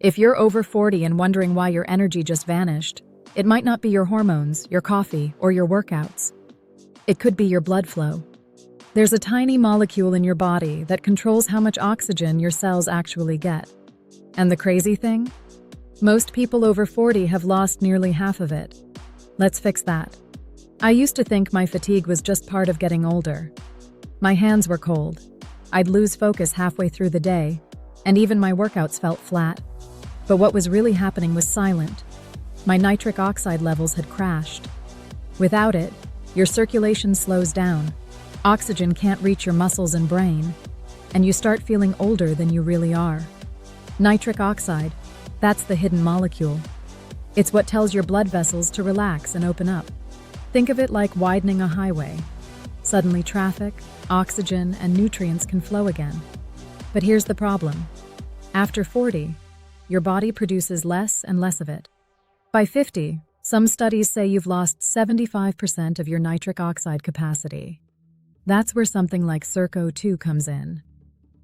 If you're over 40 and wondering why your energy just vanished, it might not be your hormones, your coffee, or your workouts. It could be your blood flow. There's a tiny molecule in your body that controls how much oxygen your cells actually get. And the crazy thing? Most people over 40 have lost nearly half of it. Let's fix that. I used to think my fatigue was just part of getting older. My hands were cold. I'd lose focus halfway through the day, and even my workouts felt flat. But what was really happening was silent. My nitric oxide levels had crashed. Without it, your circulation slows down. Oxygen can't reach your muscles and brain, and you start feeling older than you really are. Nitric oxide, that's the hidden molecule. It's what tells your blood vessels to relax and open up. Think of it like widening a highway. Suddenly traffic, oxygen, and nutrients can flow again. But here's the problem. After 40, your body produces less and less of it. By 50, some studies say you've lost 75% of your nitric oxide capacity. That's where something like CIRCO2 comes in.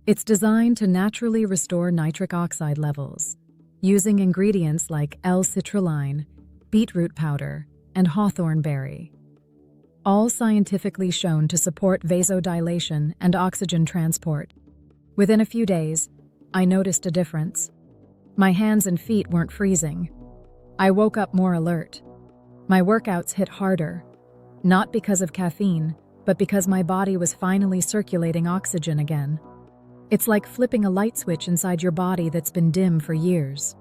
It's designed to naturally restore nitric oxide levels, using ingredients like L-citrulline, beetroot powder, and hawthorn berry. All scientifically shown to support vasodilation and oxygen transport. Within a few days, I noticed a difference. My hands and feet weren't freezing. I woke up more alert. My workouts hit harder, not because of caffeine, but because my body was finally circulating oxygen again. It's like flipping a light switch inside your body that's been dim for years.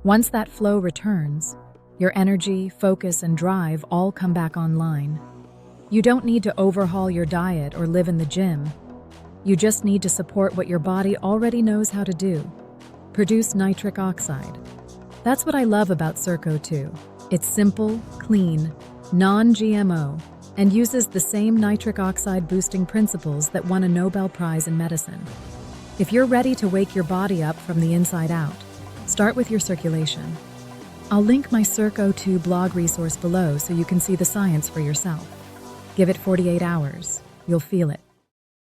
Once that flow returns, your energy, focus, and drive all come back online. You don't need to overhaul your diet or live in the gym. You just need to support what your body already knows how to do: produce nitric oxide. That's what I love about CIRCO2. It's simple, clean, non-GMO, and uses the same nitric oxide boosting principles that won a Nobel Prize in medicine. If you're ready to wake your body up from the inside out, start with your circulation. I'll link my CIRCO2 blog resource below so you can see the science for yourself. Give it 48 hours. You'll feel it.